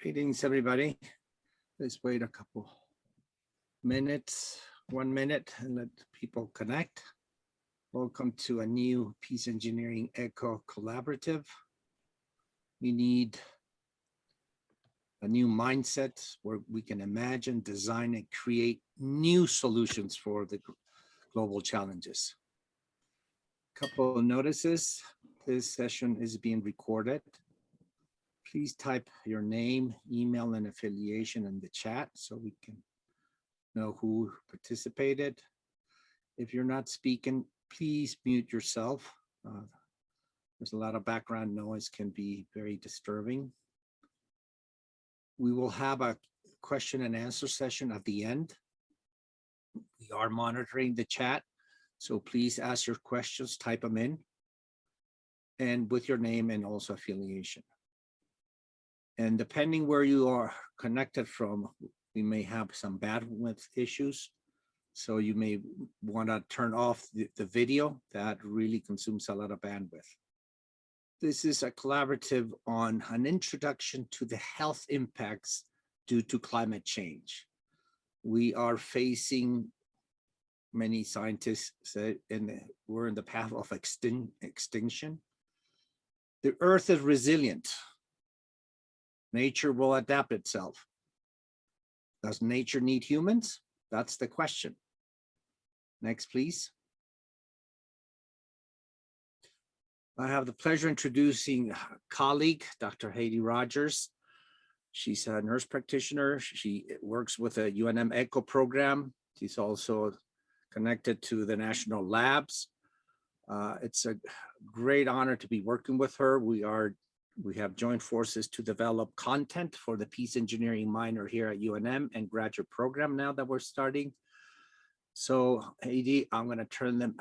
Greetings, everybody. Let's wait a couple minutes, 1 minute, and let people connect. Welcome to a new Peace Engineering Eco Collaborative. We need a new mindset where we can imagine, design, and create new solutions for the global challenges. Couple of notices. This session is being recorded. Please type your name, email, and affiliation in the chat so we can know who participated. If you're not speaking, please mute yourself. There's a lot of background noise, can be very disturbing. We will have a question and answer session at the end. We are monitoring the chat, so please ask your questions, type them in, and with your name and also affiliation. And depending where you are connected from, we may have some bandwidth issues. So you may want to turn off the video. That really consumes a lot of bandwidth. This is a collaborative on an introduction to the health impacts due to climate change. We are facing, many scientists say, we're in the path of extinction. The Earth is resilient. Nature will adapt itself. Does nature need humans? That's the question. Next, please. I have the pleasure of introducing a colleague, Dr. Heidi Rogers. She's a nurse practitioner. She works with a UNM ECHO program. She's also connected to the national labs. It's a great honor to be working with her. We have joined forces to develop content for the Peace Engineering minor here at UNM and graduate program now that we're starting. So Heidi, I'm going to turn the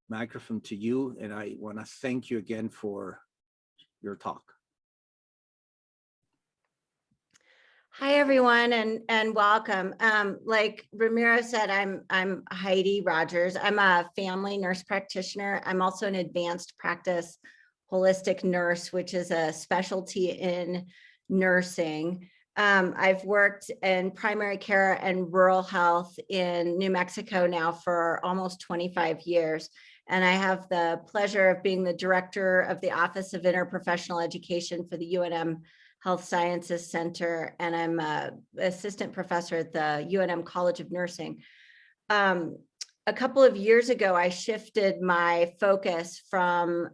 microphone to you, and I want to thank you again for your talk. Hi, everyone, and welcome. Like Ramiro said, I'm Heidi Rogers. I'm a family nurse practitioner. I'm also an advanced practice holistic nurse, which is a specialty in nursing. I've worked in primary care and rural health in New Mexico now for almost 25 years. And I have the pleasure of being the director of the Office of Interprofessional Education for the UNM Health Sciences Center. And I'm an assistant professor at the UNM College of Nursing. A couple of years ago, I shifted my focus from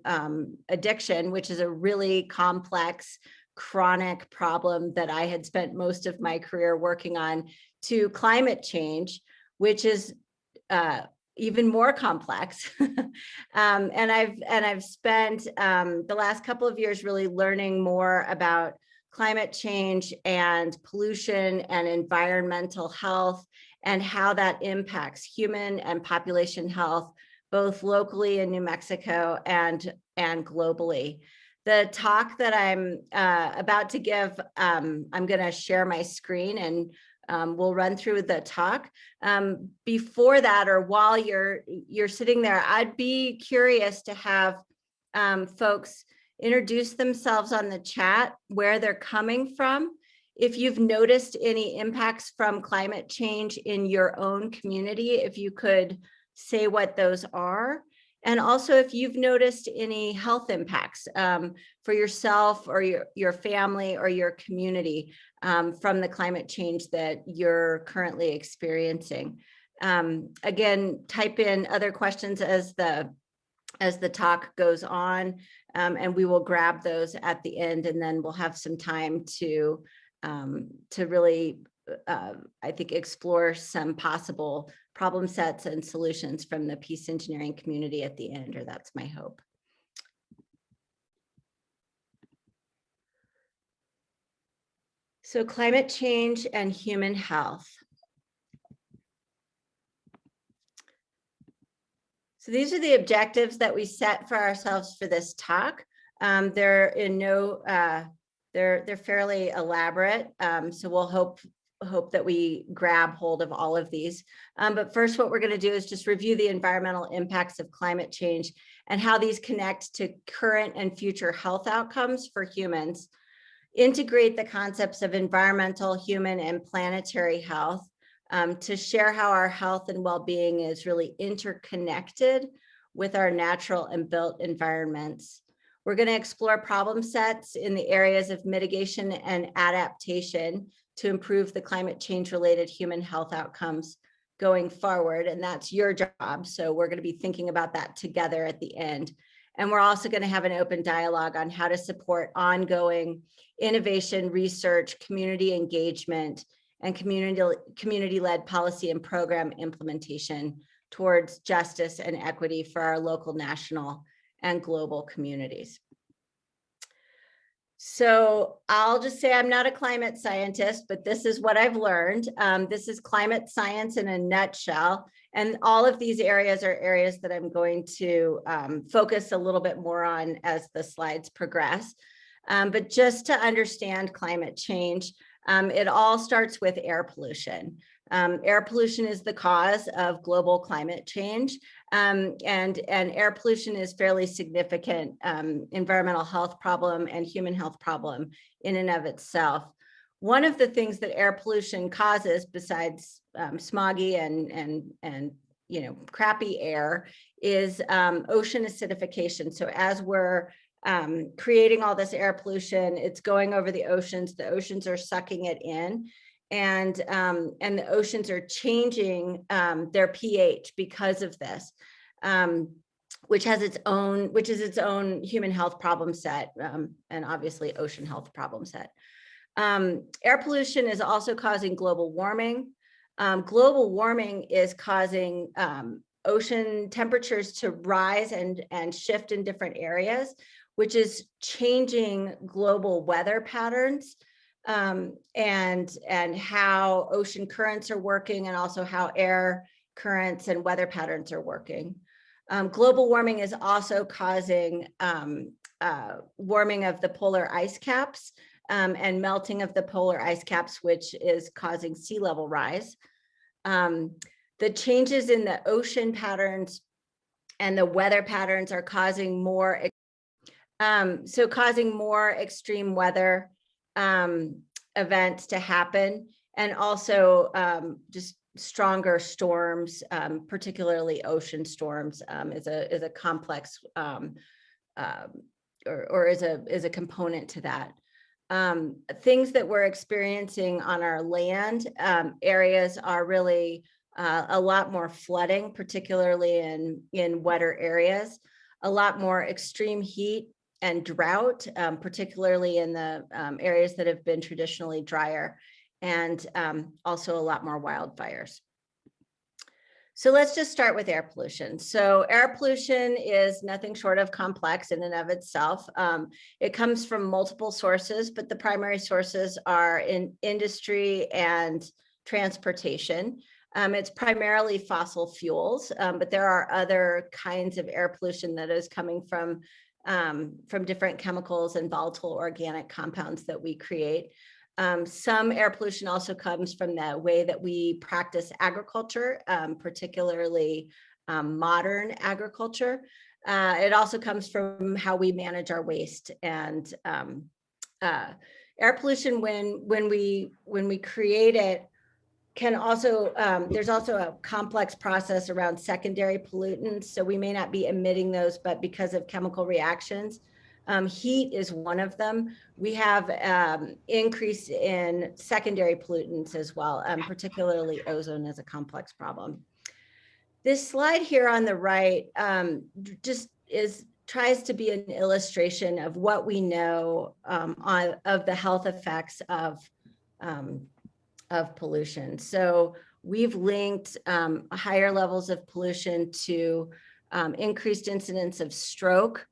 addiction, which is a really complex, chronic problem that I had spent most of my career working on, to climate change, which is even more complex. And I've spent the last couple of years really learning more about climate change and pollution and environmental health, and how that impacts human and population health, both locally in New Mexico and globally. The talk that I'm about to give, I'm going to share my screen and we'll run through the talk. Before that, or while you're sitting there, I'd be curious to have folks introduce themselves on the chat, where they're coming from. If you've noticed any impacts from climate change in your own community, if you could say what those are. And also if you've noticed any health impacts for yourself or your family or your community from the climate change that you're currently experiencing. Again, type in other questions as the talk goes on, and we will grab those at the end, and then we'll have some time to really, I think, explore some possible problem sets and solutions from the peace engineering community at the end, or that's my hope. So climate change and human health. So these are the objectives that we set for ourselves for this talk. They're in no, they're fairly elaborate. So we'll hope that we grab hold of all of these. But first, what we're going to do is just review the environmental impacts of climate change and how these connect to current and future health outcomes for humans. integrate the concepts of environmental, human, and planetary health, to share how our health and well-being is really interconnected with our natural and built environments. We're going to explore problem sets in the areas of mitigation and adaptation to improve the climate change related human health outcomes going forward. And that's your job. So we're going to be thinking about that together at the end. And we're also going to have an open dialogue on how to support ongoing innovation, research, community engagement, and community-led policy and program implementation towards justice and equity for our local, national, and global communities. So I'll just say I'm not a climate scientist, but this is what I've learned. This is climate science in a nutshell. And all of these areas are areas that I'm going to focus a little bit more on as the slides progress. But just to understand climate change, it all starts with air pollution. Air pollution is the cause of global climate change. And air pollution is fairly significant environmental health problem and human health problem in and of itself. One of the things that air pollution causes, besides smoggy and crappy air, is ocean acidification. So as we're creating all this air pollution, it's going over the oceans are sucking it in. And the oceans are changing their pH because of this, which is its own human health problem set, and obviously ocean health problem set. Air pollution is also causing global warming. Global warming is causing ocean temperatures to rise and shift in different areas, which is changing global weather patterns. And how ocean currents are working, and also how air currents and weather patterns are working. Global warming is also causing warming of the polar ice caps and melting of the polar ice caps, which is causing sea level rise. The changes in the ocean patterns and the weather patterns are causing more, causing more extreme weather events to happen, and also just stronger storms, particularly ocean storms, is a complex or is a component to that. Things that we're experiencing on our land areas are really a lot more flooding, particularly in wetter areas, a lot more extreme heat and drought, particularly in the areas that have been traditionally drier, and also a lot more wildfires. So let's just start with air pollution. So air pollution is nothing short of complex in and of itself. It comes from multiple sources, but the primary sources are in industry and transportation. It's primarily fossil fuels, but there are other kinds of air pollution that is coming from different chemicals and volatile organic compounds that we create. Some air pollution also comes from the way that we practice agriculture, particularly modern agriculture. It also comes from how we manage our waste. And air pollution, when we create it, can also, there's also a complex process around secondary pollutants. So we may not be emitting those, but because of chemical reactions, heat is one of them. We have increase in secondary pollutants as well, particularly ozone is a complex problem. This slide here on the right just tries to be an illustration of what we know of the health effects of pollution. So we've linked higher levels of pollution to increased incidence of stroke.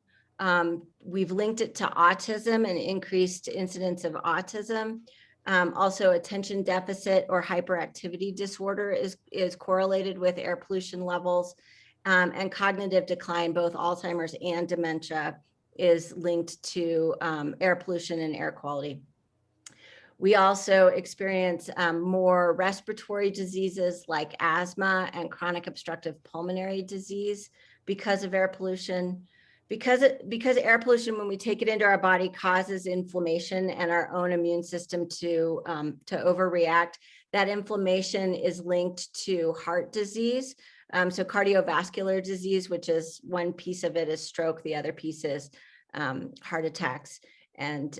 We've linked it to autism and increased incidence of autism. Also, attention deficit or hyperactivity disorder is correlated with air pollution levels, and cognitive decline, both Alzheimer's and dementia, is linked to air pollution and air quality. We also experience more respiratory diseases like asthma and chronic obstructive pulmonary disease because of air pollution. because air pollution, when we take it into our body, causes inflammation and our own immune system to overreact. That inflammation is linked to heart disease. So cardiovascular disease, which is one piece of it is stroke, the other piece is heart attacks and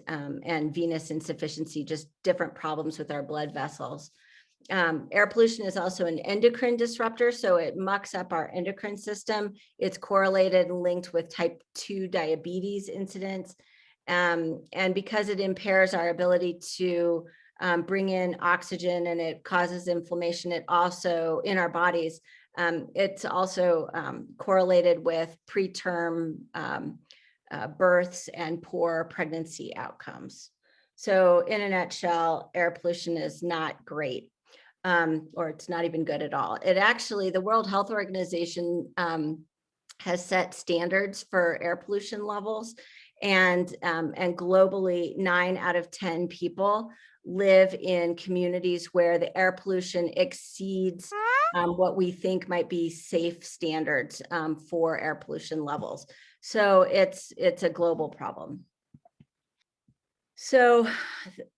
venous insufficiency, just different problems with our blood vessels. Air pollution is also an endocrine disruptor, so it mucks up our endocrine system. It's correlated and linked with type 2 diabetes incidence. And because it impairs our ability to bring in oxygen and it causes inflammation, it also, in our bodies, it's also correlated with preterm births and poor pregnancy outcomes. So in a nutshell, air pollution is not great. Or it's not even good at all. It actually, the World Health Organization has set standards for air pollution levels, and globally 9 out of 10 people live in communities where the air pollution exceeds what we think might be safe standards for air pollution levels. So it's a global problem. So,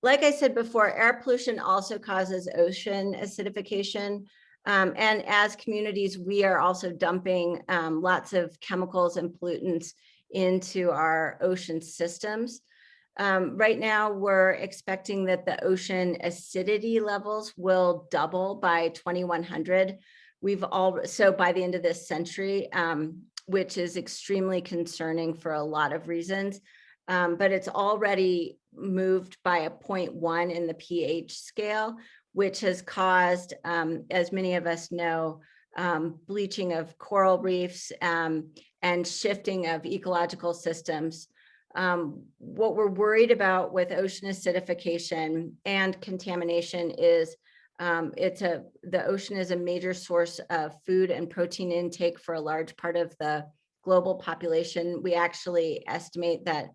like I said before, air pollution also causes ocean acidification. And as communities, we are also dumping lots of chemicals and pollutants into our ocean systems. Right now, we're expecting that the ocean acidity levels will double by 2100. So by the end of this century, which is extremely concerning for a lot of reasons. But it's already moved by a 0.1 in the pH scale, which has caused, as many of us know, bleaching of coral reefs and shifting of ecological systems. What we're worried about with ocean acidification and contamination is the ocean is a major source of food and protein intake for a large part of the global population. We actually estimate that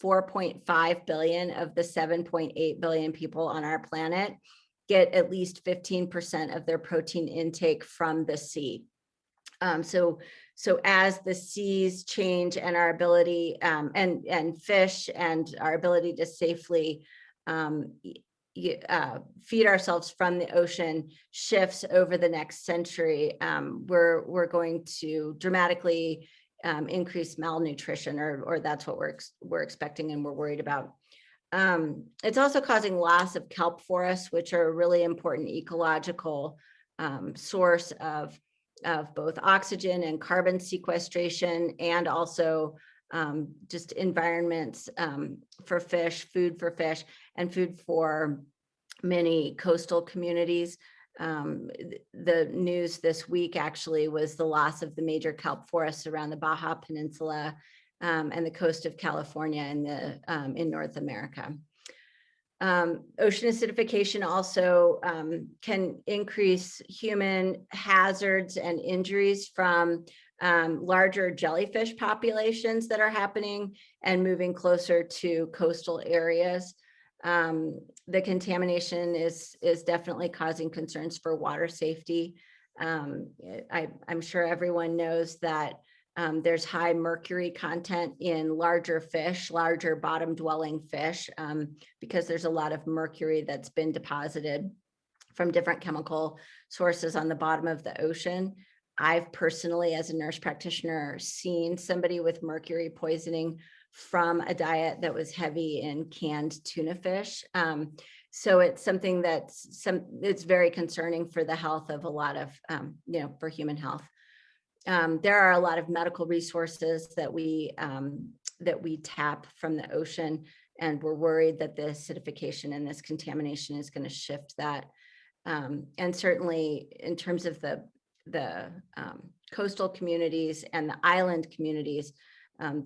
4.5 billion of the 7.8 billion people on our planet get at least 15% of their protein intake from the sea. So as the seas change and our ability and fish and our ability to safely feed ourselves from the ocean shifts over the next century, we're going to dramatically increase malnutrition, or that's what we're expecting and we're worried about. It's also causing loss of kelp forests, which are a really important ecological source of both oxygen and carbon sequestration, and also just environments for fish, food for fish, and food for many coastal communities. The news this week actually was the loss of the major kelp forests around the Baja Peninsula and the coast of California in North America. Ocean acidification also can increase human hazards and injuries from larger jellyfish populations that are happening and moving closer to coastal areas. The contamination is definitely causing concerns for water safety. I'm sure everyone knows that there's high mercury content in larger fish, larger bottom dwelling fish, because there's a lot of mercury that's been deposited from different chemical sources on the bottom of the ocean. I've personally, as a nurse practitioner, seen somebody with mercury poisoning from a diet that was heavy in canned tuna fish. So it's something it's very concerning for the health of a lot of, for human health. There are a lot of medical resources that we tap from the ocean, and we're worried that the acidification and this contamination is going to shift that. And certainly in terms of the coastal communities and the island communities,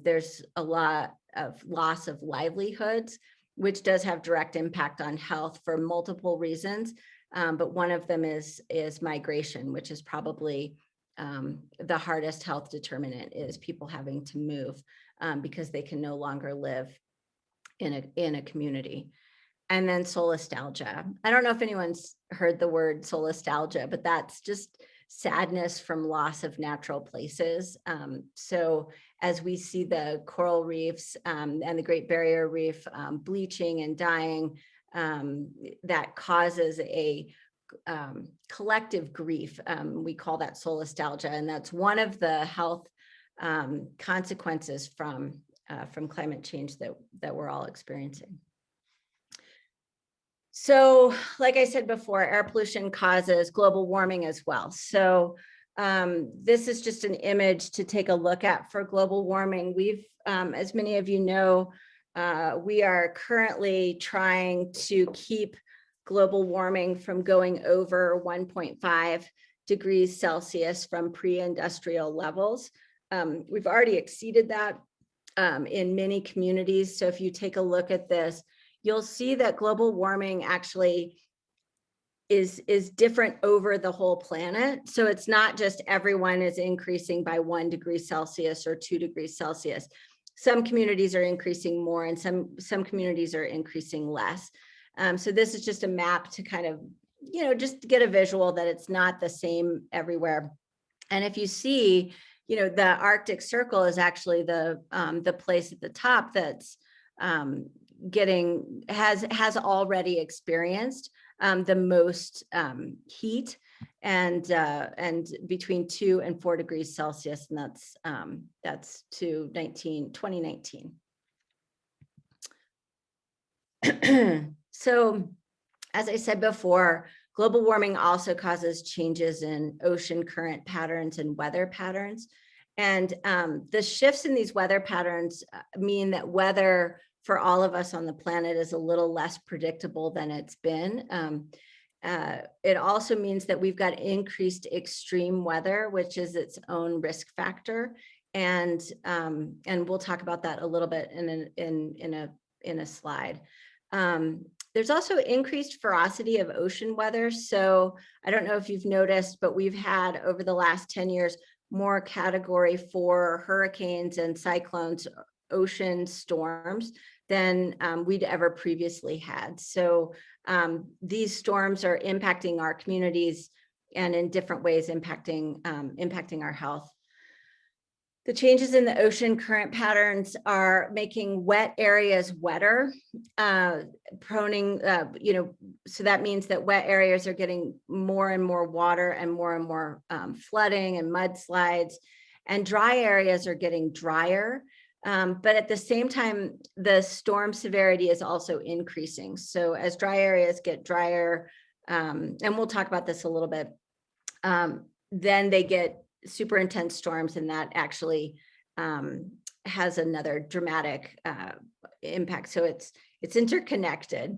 there's a lot of loss of livelihoods, which does have direct impact on health for multiple reasons. But one of them is migration, which is probably the hardest health determinant, is people having to move because they can no longer live in a community. And then solastalgia. I don't know if anyone's heard the word solastalgia, but that's just sadness from loss of natural places. So as we see the coral reefs and the Great Barrier Reef bleaching and dying, that causes a collective grief. We call that solastalgia, and that's one of the health consequences from climate change that we're all experiencing. So, like I said before, air pollution causes global warming as well. So this is just an image to take a look at for global warming. We've, as many of you know, we are currently trying to keep global warming from going over 1.5 degrees Celsius from pre-industrial levels. We've already exceeded that in many communities. So if you take a look at this, you'll see that global warming actually is different over the whole planet. So it's not just everyone is increasing by 1 degree Celsius or 2 degrees Celsius. Some communities are increasing more and some communities are increasing less. So this is just a map to kind of, just to get a visual that it's not the same everywhere. And if you see, the Arctic Circle is actually the place at the top that's has already experienced the most heat and between 2 and 4 degrees Celsius, and that's to 2019. So, as I said before, global warming also causes changes in ocean current patterns and weather patterns. And the shifts in these weather patterns mean that weather for all of us on the planet is a little less predictable than it's been. It also means that we've got increased extreme weather, which is its own risk factor. And we'll talk about that a little bit in a slide. There's also increased ferocity of ocean weather. So I don't know if you've noticed, but we've had over the last 10 years, more Category 4 hurricanes and cyclones, ocean storms than we'd ever previously had. So these storms are impacting our communities and in different ways impacting our health. The changes in the ocean current patterns are making wet areas wetter, so that means that wet areas are getting more and more water and more flooding and mudslides, and dry areas are getting drier. But at the same time, the storm severity is also increasing. So as dry areas get drier, and we'll talk about this a little bit, then they get super intense storms, and that actually has another dramatic impact. So it's interconnected,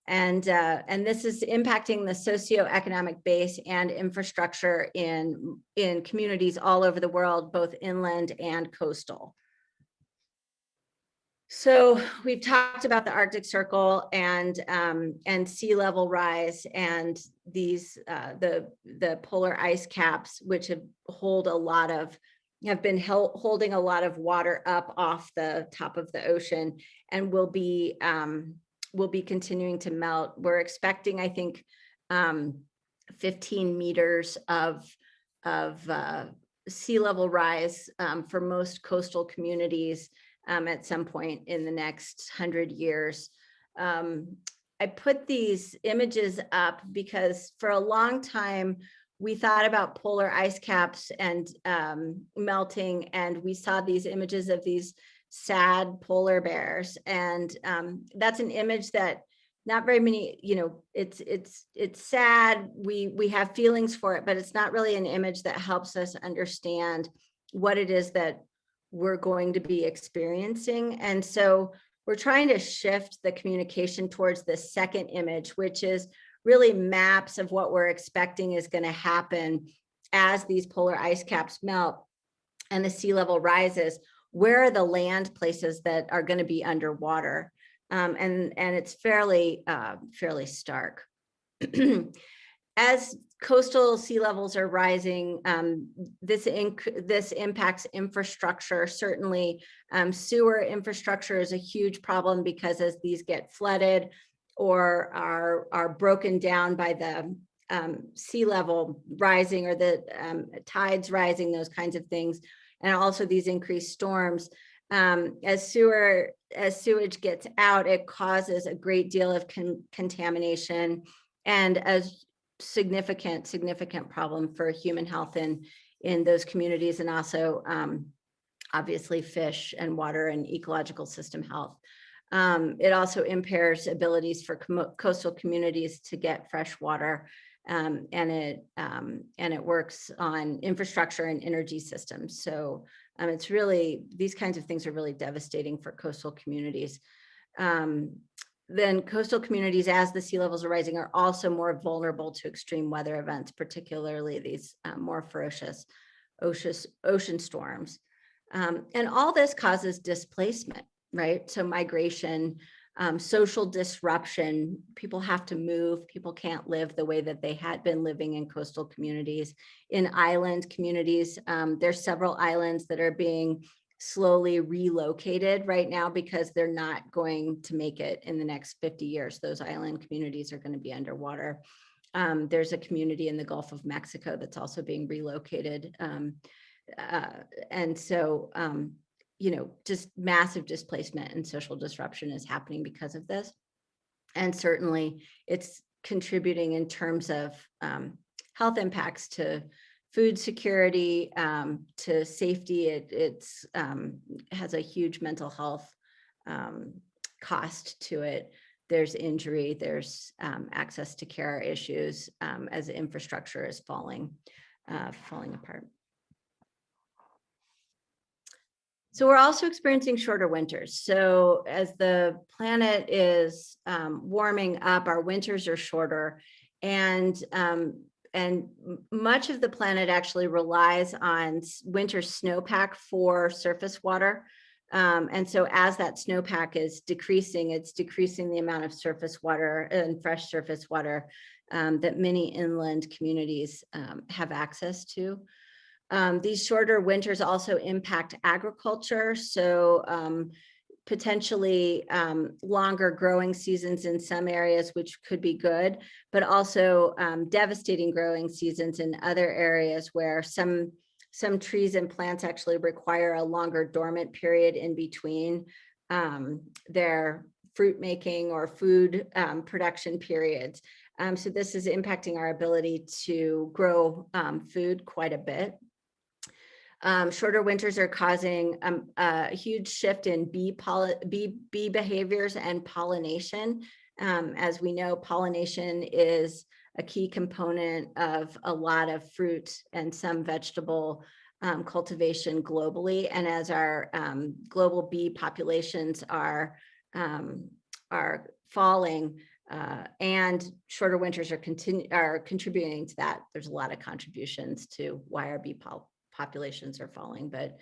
and this is impacting the socioeconomic base and infrastructure in communities all over the world, both inland and coastal. So we've talked about the Arctic Circle and sea level rise and these the polar ice caps, which have been holding a lot of water up off the top of the ocean, and will be continuing to melt. We're expecting, I think, 15 meters of sea level rise for most coastal communities at some point in the next 100 years. I put these images up because for a long time, we thought about polar ice caps and melting, and we saw these images of these sad polar bears. And that's an image that not very many, it's sad. We have feelings for it, but it's not really an image that helps us understand what it is that we're going to be experiencing. And so we're trying to shift the communication towards the second image, which is really maps of what we're expecting is going to happen as these polar ice caps melt and the sea level rises. Where are the land places that are going to be underwater? And it's fairly stark. As coastal sea levels are rising, this impacts infrastructure. Certainly, sewer infrastructure is a huge problem because as these get flooded or are broken down by the sea level rising or the tides rising, those kinds of things, and also these increased storms. As sewage gets out, it causes a great deal of contamination and a significant problem for human health in those communities, and also obviously fish and water and ecological system health. It also impairs abilities for coastal communities to get fresh water, and it works on infrastructure and energy systems. So it's really, these kinds of things are really devastating for coastal communities. Then coastal communities, as the sea levels are rising, are also more vulnerable to extreme weather events, particularly these more ferocious ocean storms. And all this causes displacement, right? So migration, social disruption, people have to move, people can't live the way that they had been living in coastal communities. In island communities, there's several islands that are being slowly relocated right now because they're not going to make it in the next 50 years. Those island communities are going to be underwater. There's a community in the Gulf of Mexico that's also being relocated. And so, you know, just massive displacement and social disruption is happening because of this. And certainly it's contributing in terms of health impacts to food security, to safety. It has a huge mental health cost to it. There's injury, there's access to care issues as infrastructure is falling apart. So we're also experiencing shorter winters. So as the planet is warming up, our winters are shorter, and much of the planet actually relies on winter snowpack for surface water. And so as that snowpack is decreasing, it's decreasing the amount of surface water and fresh surface water that many inland communities have access to. These shorter winters also impact agriculture. So potentially longer growing seasons in some areas, which could be good, but also devastating growing seasons in other areas where some trees and plants actually require a longer dormant period in between their fruit making or food production periods. So this is impacting our ability to grow food quite a bit. Shorter winters are causing a huge shift in bee behaviors and pollination. As we know, pollination is a key component of a lot of fruit and some vegetable cultivation globally. And as our global bee populations are falling, and shorter winters are contributing to that, there's a lot of contributions to why our bee populations are falling, but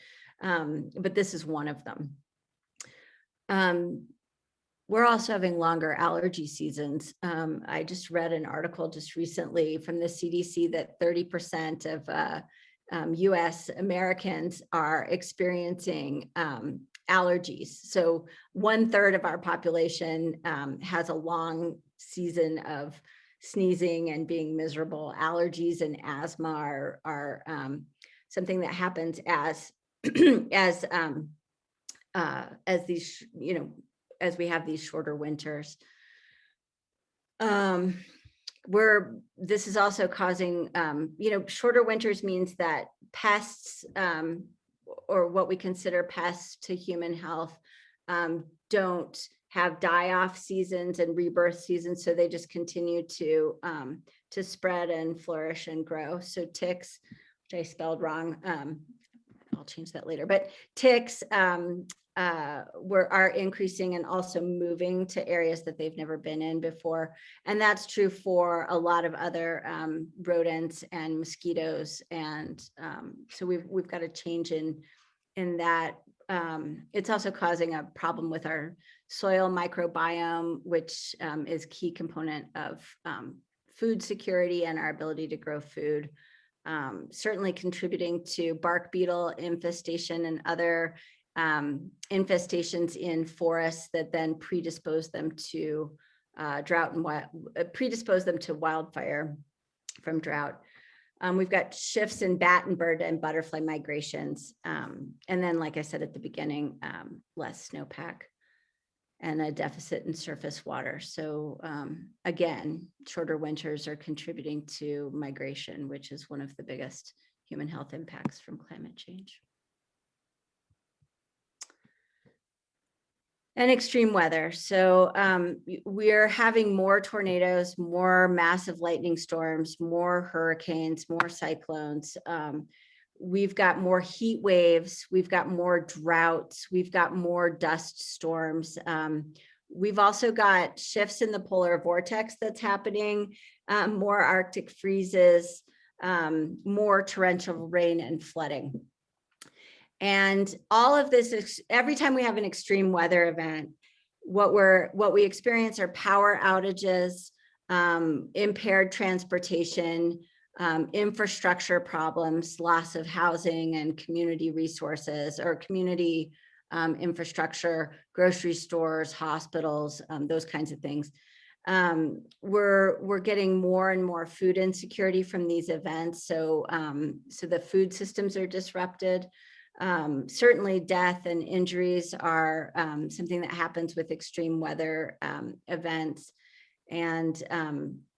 this is one of them. We're also having longer allergy seasons. I just read an article just recently from the CDC that 30% of US Americans are experiencing allergies. So 1/3 of our population has a long season of sneezing and being miserable. Allergies and asthma are something that happens as these, you know, as we have these shorter winters. This is also causing, you know, shorter winters means that pests, or what we consider pests to human health, don't have die-off seasons and rebirth seasons, so they just continue to spread and flourish and grow. So ticks, which I spelled wrong, I'll change that later, but ticks are increasing and also moving to areas that they've never been in before. And that's true for a lot of other rodents and mosquitoes. And so we've got a change in that. It's also causing a problem with our soil microbiome, which is a key component of food security and our ability to grow food. Certainly contributing to bark beetle infestation and other infestations in forests that then predispose them to drought and predispose them to wildfire from drought. We've got shifts in bat and bird and butterfly migrations. And then, like I said at the beginning, less snowpack and a deficit in surface water. So again, shorter winters are contributing to migration, which is one of the biggest human health impacts from climate change. And extreme weather. So we're having more tornadoes, more massive lightning storms, more hurricanes, more cyclones. We've got more heat waves. We've got more droughts. We've got more dust storms. We've also got shifts in the polar vortex that's happening, more Arctic freezes, more torrential rain and flooding. And all of this, every time we have an extreme weather event, what we experience are power outages, impaired transportation, infrastructure problems, loss of housing and community resources or community infrastructure, grocery stores, hospitals, those kinds of things. We're getting more and more food insecurity from these events. So the food systems are disrupted. Certainly death and injuries are something that happens with extreme weather events, and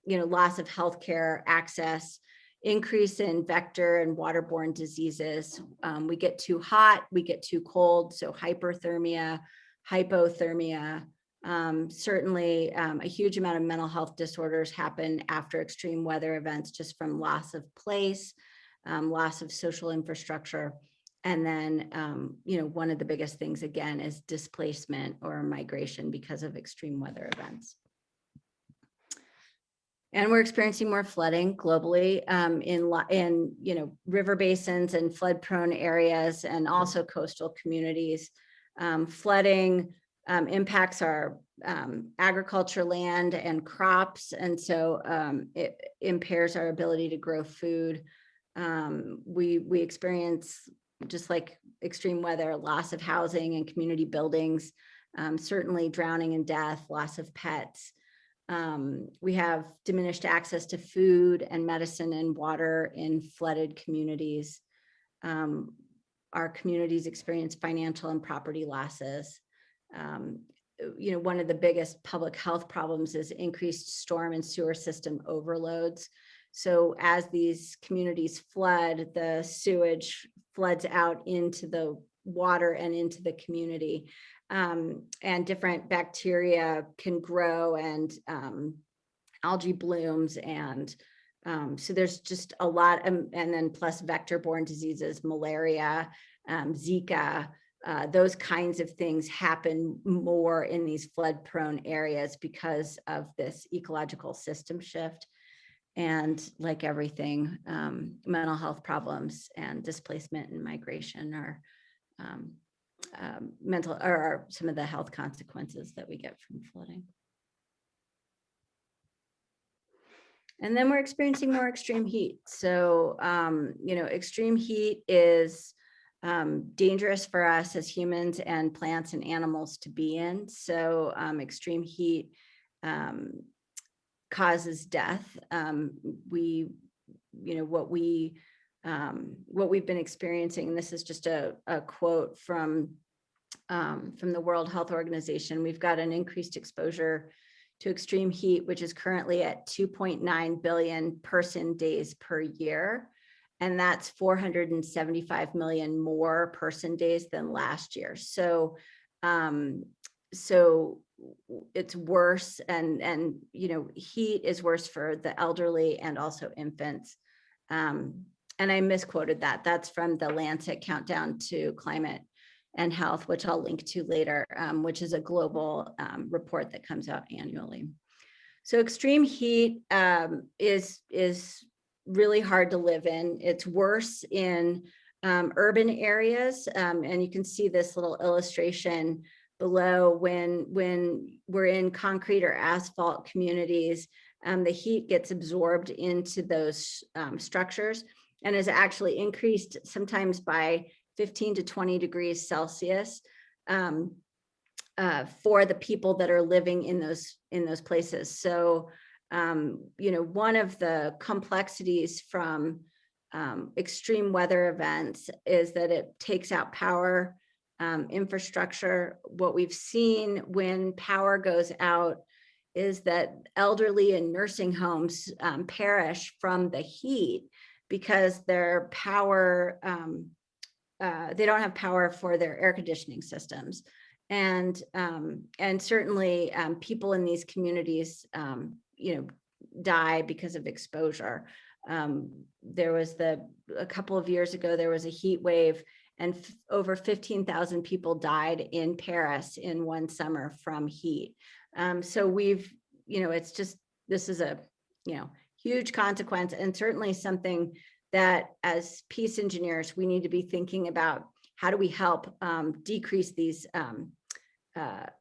loss of healthcare access, increase in vector and waterborne diseases. We get too hot, we get too cold, so hyperthermia, hypothermia. Certainly a huge amount of mental health disorders happen after extreme weather events, just from loss of place, loss of social infrastructure. And then, one of the biggest things, again, is displacement or migration because of extreme weather events. And we're experiencing more flooding globally in river basins and flood-prone areas, and also coastal communities. Flooding impacts our agriculture land and crops, and so it impairs our ability to grow food. We experience, just like extreme weather, loss of housing and community buildings, certainly drowning and death, loss of pets. We have diminished access to food and medicine and water in flooded communities. Our communities experience financial and property losses. One of the biggest public health problems is increased storm and sewer system overloads. So as these communities flood, the sewage floods out into the water and into the community, and different bacteria can grow, and algae blooms, and so there's just a lot, and then plus vector-borne diseases, malaria, Zika, those kinds of things happen more in these flood-prone areas because of this ecological system shift. And like everything, mental health problems and displacement and migration are are some of the health consequences that we get from flooding. And then we're experiencing more extreme heat. So, extreme heat is dangerous for us as humans and plants and animals to be in. So extreme heat causes death. What we've been experiencing, and this is just a quote from the World Health Organization, we've got an increased exposure to extreme heat, which is currently at 2.9 billion person days per year. And that's 475 million more person days than last year. So, so it's worse, and heat is worse for the elderly and also infants. And I misquoted that. That's from the Lancet Countdown to Climate and Health, which I'll link to later, which is a global report that comes out annually. So extreme heat is really hard to live in. It's worse in urban areas, and you can see this little illustration below. When we're in concrete or asphalt communities, the heat gets absorbed into those structures and is actually increased sometimes by 15 to 20 degrees Celsius for the people that are living in those places. So One of the complexities from extreme weather events is that it takes out power, infrastructure. What we've seen when power goes out is that elderly in nursing homes perish from the heat because their power, they don't have power for their air conditioning systems. And certainly people in these communities, die because of exposure. There was a couple of years ago, there was a heat wave and over 15,000 people died in Paris in one summer from heat. So we've, it's just, this is a, huge consequence, and certainly something that as peace engineers, we need to be thinking about how do we help decrease these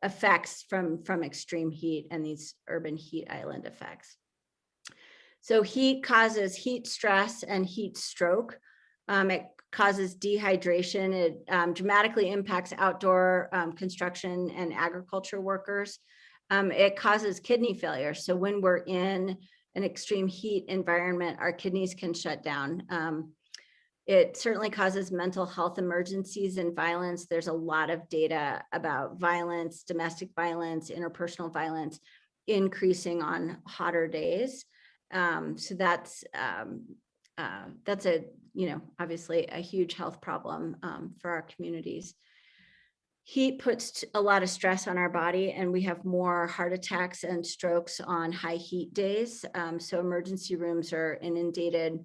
effects from extreme heat and these urban heat island effects. So heat causes heat stress and heat stroke. It causes dehydration. It dramatically impacts outdoor construction and agriculture workers. It causes kidney failure. So when we're in an extreme heat environment, our kidneys can shut down. It certainly causes mental health emergencies and violence. There's a lot of data about violence, domestic violence, interpersonal violence increasing on hotter days. So that's a, obviously a huge health problem for our communities. Heat puts a lot of stress on our body, and we have more heart attacks and strokes on high heat days. So emergency rooms are inundated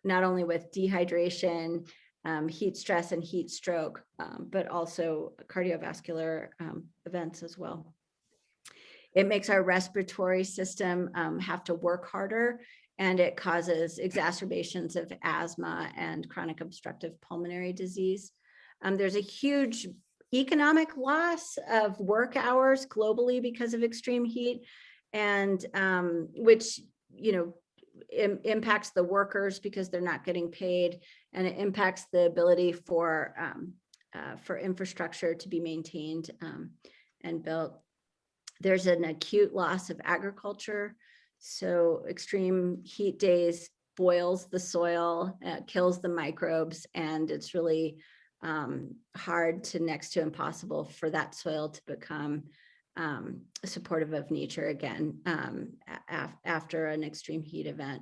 not only with dehydration, heat stress and heat stroke, but also cardiovascular events as well. It makes our respiratory system have to work harder, and it causes exacerbations of asthma and chronic obstructive pulmonary disease. There's a huge economic loss of work hours globally because of extreme heat, and which, impacts the workers because they're not getting paid, and it impacts the ability for infrastructure to be maintained and built. There's an acute loss of agriculture. So extreme heat days boils the soil, kills the microbes, and it's really hard to next to impossible for that soil to become supportive of nature again after an extreme heat event.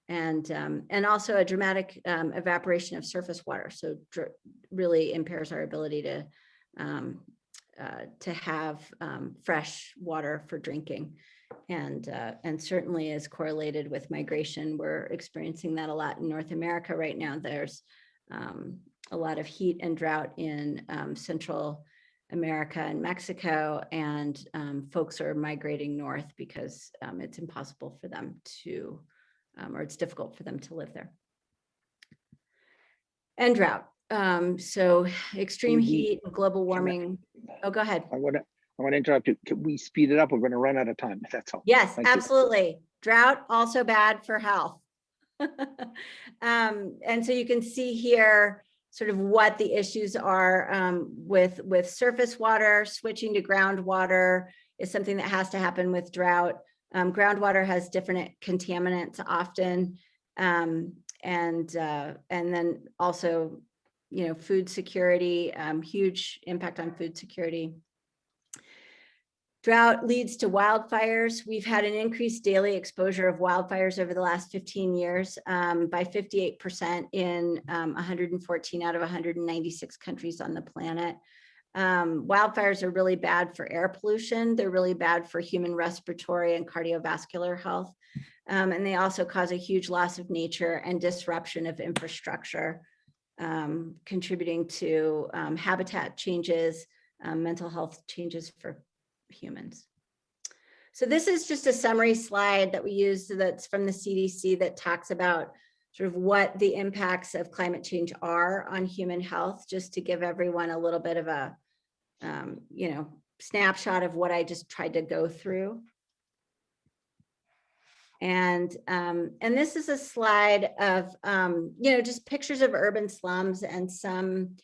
And also a dramatic evaporation of surface water. So really impairs our ability to have fresh water for drinking, and certainly is correlated with migration. We're experiencing that a lot in North America right now. There's a lot of heat and drought in Central America and Mexico, and folks are migrating north because it's impossible for them to, or it's difficult for them to live there. And drought. So extreme heat, global warming. Oh, go ahead. I want to interrupt you. Can we speed it up? We're going to run out of time. That's all. Yes, Thank you. absolutely. Drought also bad for health. And so you can see here sort of what the issues are with surface water. Switching to groundwater is something that has to happen with drought. Groundwater has different contaminants often, and then also, food security, huge impact on food security. Drought leads to wildfires. We've had an increased daily exposure of wildfires over the last 15 years by 58% in 114 out of 196 countries on the planet. Wildfires are really bad for air pollution. They're really bad for human respiratory and cardiovascular health. And they also cause a huge loss of nature and disruption of infrastructure, contributing to habitat changes, mental health changes for humans. So this is just a summary slide that we use that's from the CDC that talks about sort of what the impacts of climate change are on human health, just to give everyone a little bit of a snapshot of what I just tried to go through. And this is a slide of just pictures of urban slums and some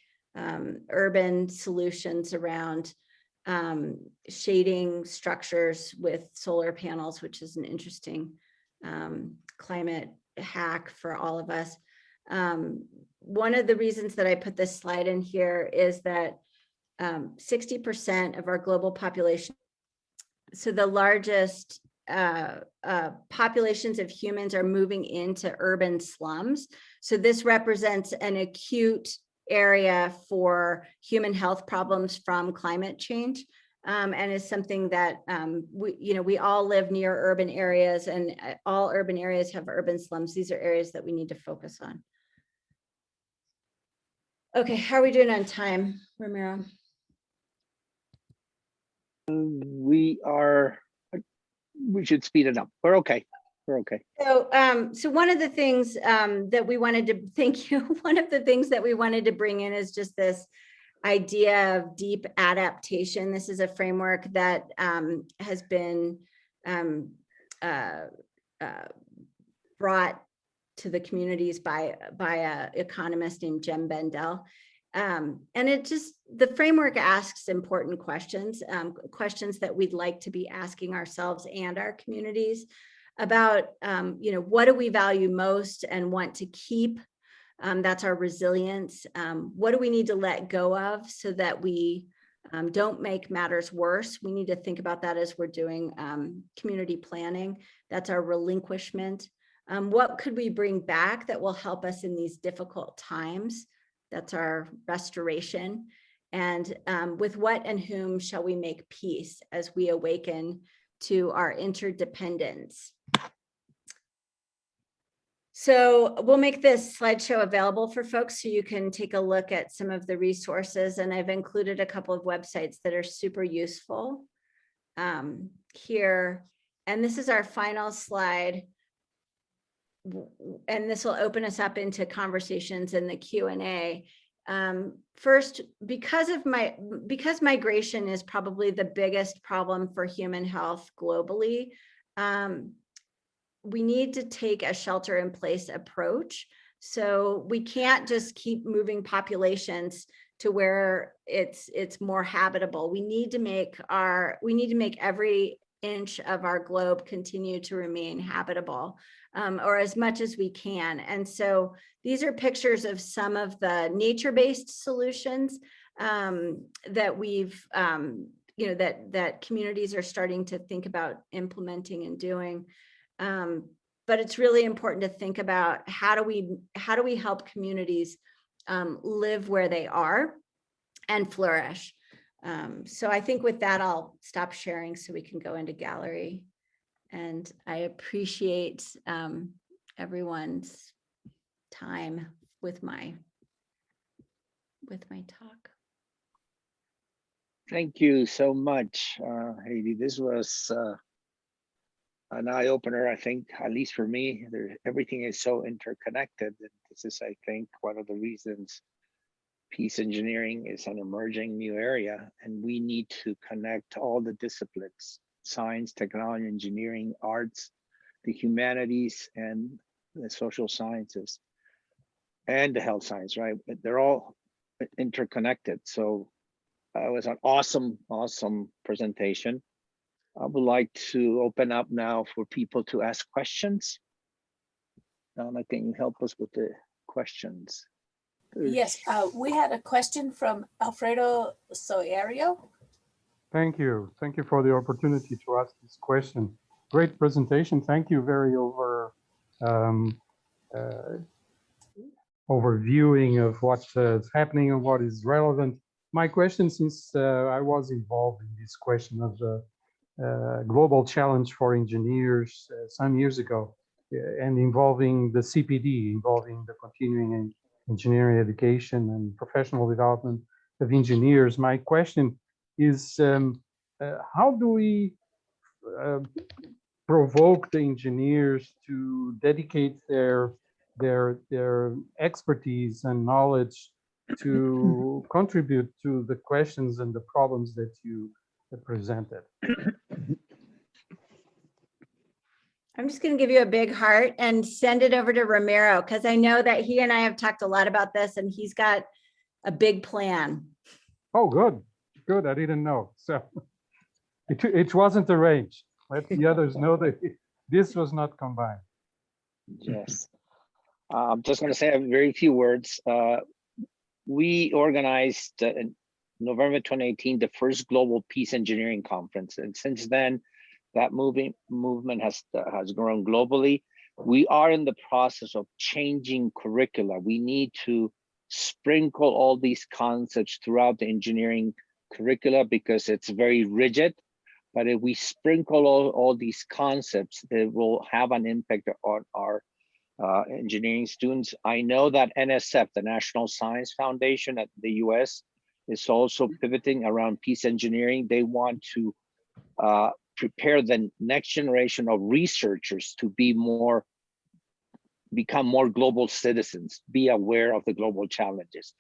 urban solutions around shading structures with solar panels, which is an interesting climate hack for all of us. One of the reasons that I put this slide in here is that 60% of our global population, so the largest populations of humans are moving into urban slums. So this represents an acute area for human health problems from climate change, and is something that we all live near urban areas, and all urban areas have urban slums. These are areas that we need to focus on. Okay, how are we doing on time, Ramiro? We should speed it up. We're okay. We're okay. So one of the things that we wanted to, thank you. One of the things that we wanted to bring in is just this idea of deep adaptation. This is a framework that has been brought to the communities by an economist named Jem Bendell. And the framework asks important questions, questions that we'd like to be asking ourselves and our communities about, what do we value most and want to keep? That's our resilience. What do we need to let go of so that we don't make matters worse? We need to think about that as we're doing community planning. That's our relinquishment. What could we bring back that will help us in these difficult times? That's our restoration. And with what and whom shall we make peace as we awaken to our interdependence? So we'll make this slideshow available for folks so you can take a look at some of the resources. And I've included a couple of websites that are super useful here. And this is our final slide. And this will open us up into conversations in the Q&A. First, because migration is probably the biggest problem for human health globally, we need to take a shelter-in-place approach. So we can't just keep moving populations to where it's more habitable. We need to make every inch of our globe continue to remain habitable, or as much as we can. And so these are pictures of some of the nature-based solutions that we've, that communities are starting to think about implementing and doing. But it's really important to think about how do we help communities live where they are and flourish. So I think with that, I'll stop sharing so we can go into gallery. And I appreciate everyone's time with my talk. Thank you so much, Heidi. This was an eye-opener, I think, at least for me. Everything is so interconnected. And this is, I think, one of the reasons peace engineering is an emerging new area, and we need to connect all the disciplines: science, technology, engineering, arts, the humanities, and the social sciences, and the health science, right? They're all interconnected. So it was an awesome, awesome presentation. I would like to open up now for people to ask questions. Donna, can you help us with the questions? Yes, we had a question from Alfredo Soario. Thank you. Thank you for the opportunity to ask this question. Great presentation. Thank you. Very overviewing of what's happening and what is relevant. My question, since I was involved in this question of the global challenge for engineers some years ago, and involving the CPD, involving the continuing engineering education and professional development of engineers. My question is, how do we provoke the engineers to dedicate their expertise and knowledge to contribute to the questions and the problems that you presented? I'm just going to give you a big heart and send it over to Ramiro, because I know that he and I have talked a lot about this and he's got a big plan. Oh, good. Good, I didn't know. So it wasn't arranged. Let the others know that this was not combined. Yes. I'm just going to say a very few words. We organized in November 2018 the first Global Peace Engineering Conference, and since then, that movement has grown globally. We are in the process of changing curricula. We need to sprinkle all these concepts throughout the engineering curricula because it's very rigid. But if we sprinkle all these concepts, it will have an impact on our engineering students. I know that NSF, the National Science Foundation at the US, is also pivoting around peace engineering. They want to prepare the next generation of researchers to become more global citizens, be aware of the global challenges.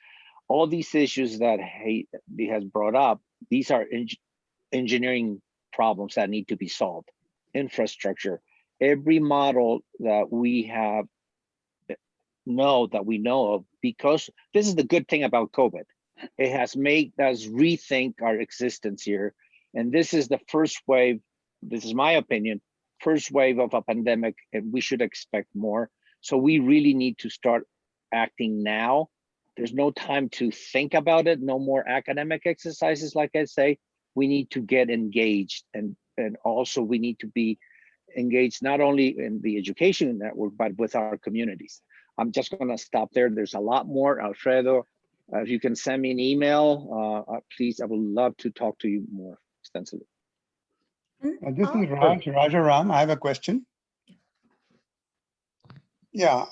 All these issues that Heidi has brought up, these are engineering problems that need to be solved. Infrastructure, every model that we know of, because this is the good thing about COVID. It has made us rethink our existence here. And this is the first wave, this is my opinion, first wave of a pandemic, and we should expect more. So we really need to start acting now. There's no time to think about it, no more academic exercises, like I say. We need to get engaged, and also we need to be engaged not only in the education network, but with our communities. I'm just gonna stop there. There's a lot more. Alfredo, if you can send me an email, please, I would love to talk to you more extensively. This is Rajaram. I have a question. Yeah,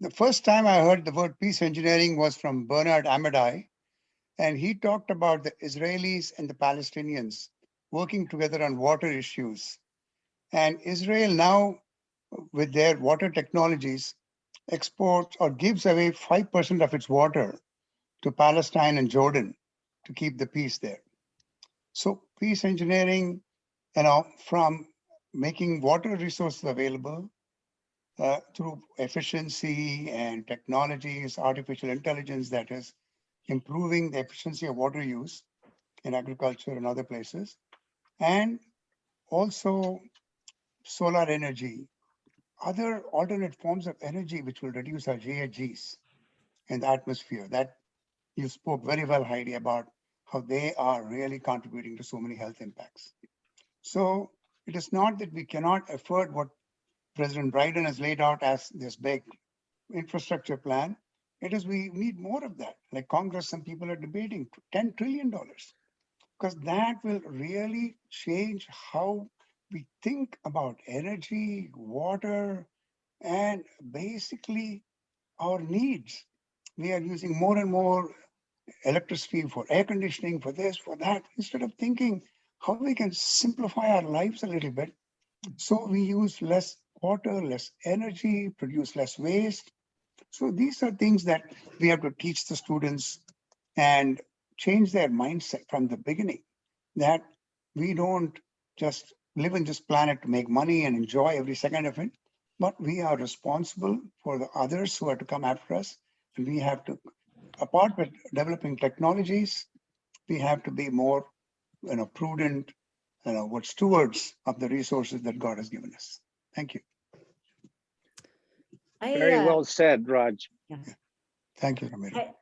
the first time I heard the word peace engineering was from Bernard Amadei, and he talked about the Israelis and the Palestinians working together on water issues. And Israel now, with their water technologies, exports or gives away 5% of its water to Palestine and Jordan to keep the peace there. So peace engineering, from making water resources available through efficiency and technologies, artificial intelligence that is improving the efficiency of water use in agriculture and other places, and also solar energy, other alternate forms of energy which will reduce our GHGs in the atmosphere. That you spoke very well, Heidi, about how they are really contributing to so many health impacts. So it is not that we cannot afford what President Biden has laid out as this big infrastructure plan. It is we need more of that. Like Congress, some people are debating $10 trillion, because that will really change how we think about energy, water, and basically our needs. We are using more and more electricity for air conditioning, for this, for that, instead of thinking how we can simplify our lives a little bit. So we use less water, less energy, produce less waste. So these are things that we have to teach the students and change their mindset from the beginning, that we don't just live in this planet to make money and enjoy every second of it, but we are responsible for the others who are to come after us. And we have to, apart with developing technologies, we have to be more prudent, stewards of the resources that God has given us. Thank you. Very well said, Raj. Thank you, Ramiro.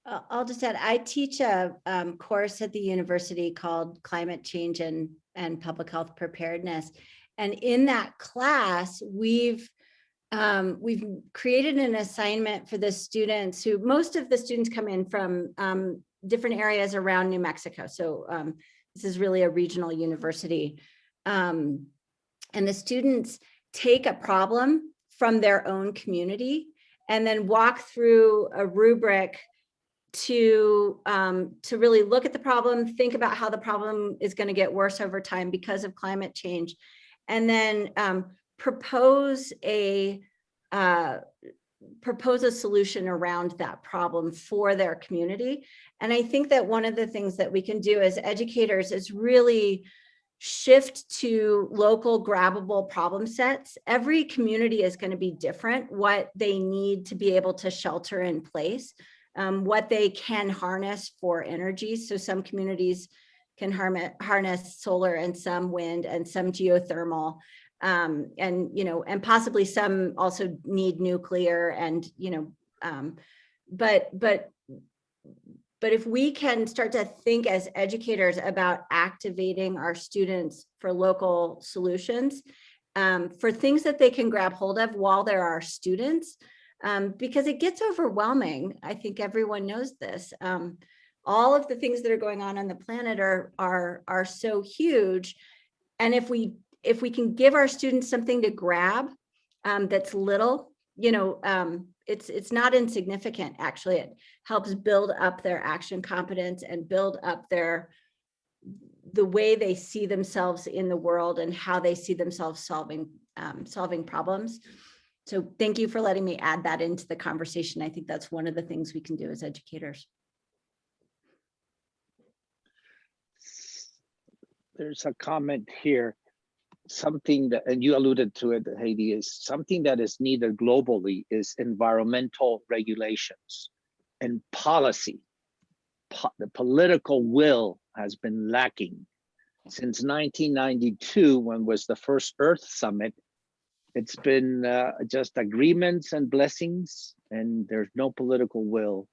I'll just add, I teach a course at the university called Climate Change and Public Health Preparedness. And in that class, we've created an assignment for the students who, most of the students come in from different areas around New Mexico. So this is really a regional university. And the students take a problem from their own community and then walk through a rubric to really look at the problem, think about how the problem is going to get worse over time because of climate change, and then propose a solution around that problem for their community. And I think that one of the things that we can do as educators is really shift to local grabbable problem sets. Every community is going to be different, what they need to be able to shelter in place. what they can harness for energy. So some communities can harness solar and some wind and some geothermal. And, and possibly some also need nuclear and, but if we can start to think as educators about activating our students for local solutions, for things that they can grab hold of while there are students, because it gets overwhelming. I think everyone knows this. All of the things that are going on the planet are so huge. And if we can give our students something to grab that's little, it's not insignificant. Actually, it helps build up their action competence and build up the way they see themselves in the world and how they see themselves solving problems. So thank you for letting me add that into the conversation. I think that's one of the things we can do as educators. There's a comment here, something that, and you alluded to it, Heidi, is something that is needed globally is environmental regulations and policy. The political will has been lacking since 1992, when was the first Earth Summit. It's been just agreements and blessings, and there's no political will.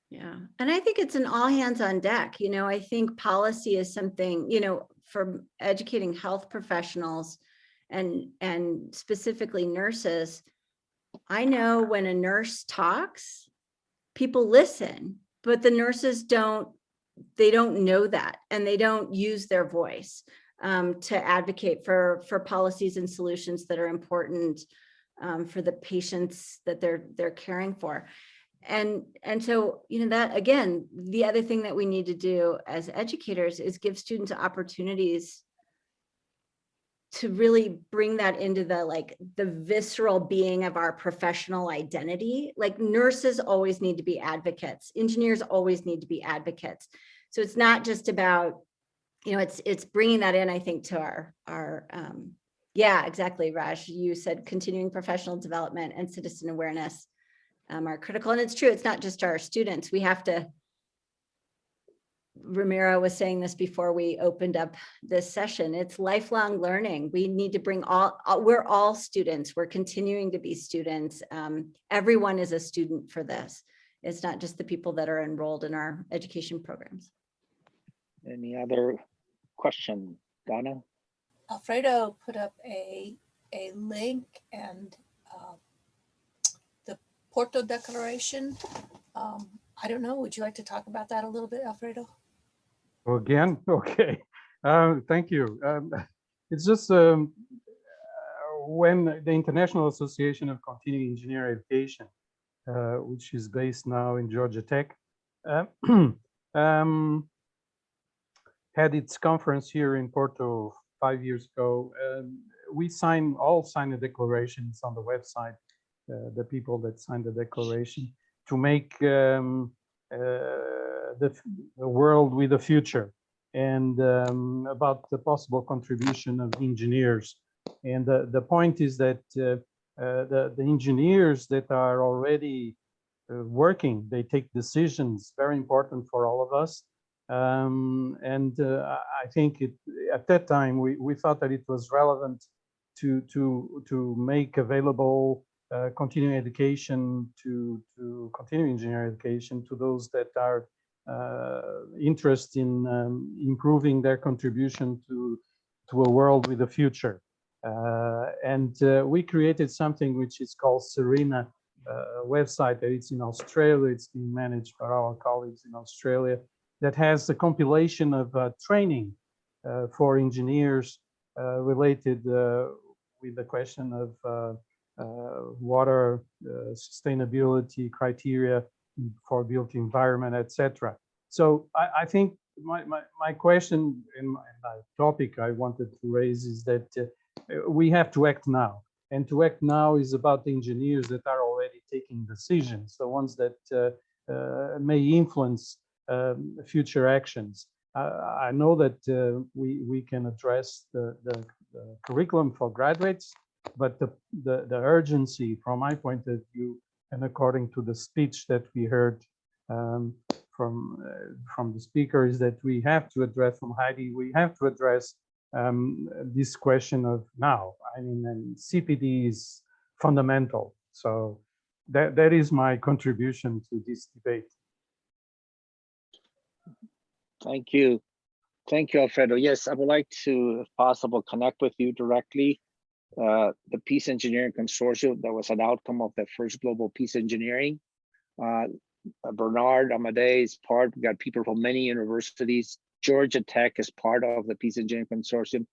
Yeah, and I think it's an all hands on deck. I think policy is something, for educating health professionals and specifically nurses. I know when a nurse talks, people listen, but the nurses don't know that, and they don't use their voice to advocate for policies and solutions that are important for the patients that they're caring for. And so, that, again, the other thing that we need to do as educators is give students opportunities to really bring that into the visceral being of our professional identity. Like, nurses always need to be advocates. Engineers always need to be advocates. So it's not just about, it's bringing that in, I think, to our yeah, exactly, Raj. You said continuing professional development and citizen awareness are critical. And it's true, it's not just our students. We have to, Ramiro was saying this before we opened up this session, it's lifelong learning. We need to bring we're all students. We're continuing to be students. Everyone is a student for this. It's not just the people that are enrolled in our education programs. Any other question, Donna? Alfredo put up a link and the Porto Declaration. I don't know, would you like to talk about that a little bit, Alfredo? Again, okay. Thank you. It's just when the International Association of Continuing Engineering Education, which is based now in Georgia Tech, had its conference here in Porto 5 years ago. We all signed the declarations on the website, the people that signed the declaration, to make the world with a future, and about the possible contribution of engineers. And the point is that the engineers that are already working, they take decisions very important for all of us. I think at that time we thought that it was relevant to make available continuing education to continuing engineering education to those that are interested in improving their contribution to a world with a future. We created something which is called Serena website. It's in Australia. It's being managed by our colleagues in Australia, that has a compilation of training for engineers related with the question of water sustainability criteria for built environment, etc. So I think my question and my topic I wanted to raise is that we have to act now. And to act now is about the engineers that are already taking decisions, the ones that may influence future actions. I know that we can address the curriculum for graduates, but the urgency, from my point of view, And according to the speech that we heard from the speaker, is that we have to address, from Heidi, we have to address this question of now. I mean, and CPD is fundamental. So that is my contribution to this debate. Thank you. Thank you, Alfredo. Yes, I would like to, if possible, connect with you directly. The Peace Engineering Consortium, that was an outcome of the first Global Peace Engineering. Bernard Amadei is part. We got people from many universities. Georgia Tech is part of the Peace Engineering Consortium.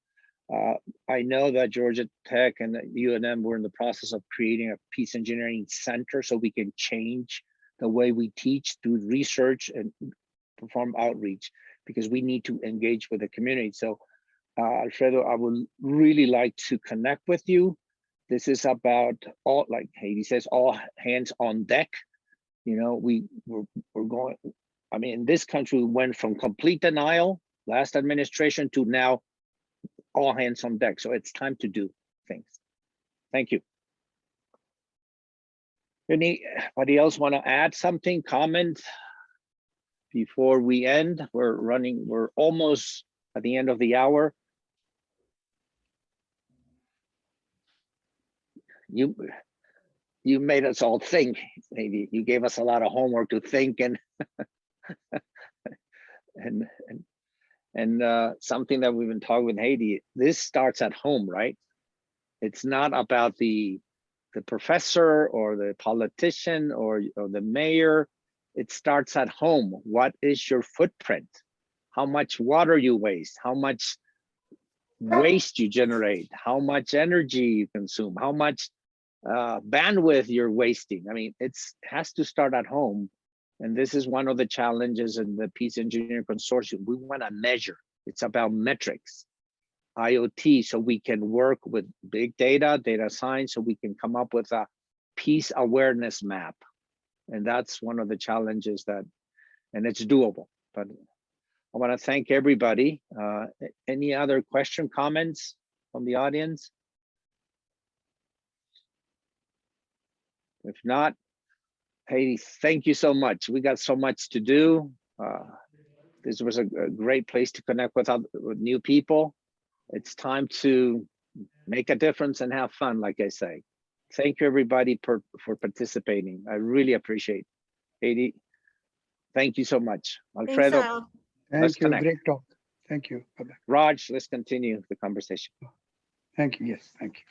I know that Georgia Tech and UNM were in the process of creating a peace engineering center so we can change the way we teach, do research, and perform outreach, because we need to engage with the community. So Alfredo, I would really like to connect with you. This is about all, like Heidi says, all hands on deck. You know, we're going, I mean, in this country, we went from complete denial, last administration, to now all hands on deck. So it's time to do things. Thank you. Anybody else want to add something, comment before we end? We're almost at the end of the hour. You made us all think. Maybe you gave us a lot of homework to think and something that we've been talking with Heidi. This starts at home, right? It's not about the professor or the politician or the mayor. It starts at home. What is your footprint? How much water you waste? How much waste you generate? How much energy you consume? How much bandwidth you're wasting? I mean, it has to start at home. And this is one of the challenges in the Peace Engineering Consortium. We want to measure. It's about metrics, IoT, so we can work with big data, data science, so we can come up with a peace awareness map. And that's one of the challenges and it's doable. But I want to thank everybody. Any other question, comments from the audience? If not, Heidi, thank you so much. We got so much to do. This was a great place to connect with new people. It's time to make a difference and have fun, like I say. Thank you, everybody, for participating. I really appreciate it. Heidi, thank you so much. Alfredo, Thanks, Al. Thank you. connect. Great talk. Thank you. Bye-bye. Raj, let's continue the conversation. Thank you. Yes, thank you.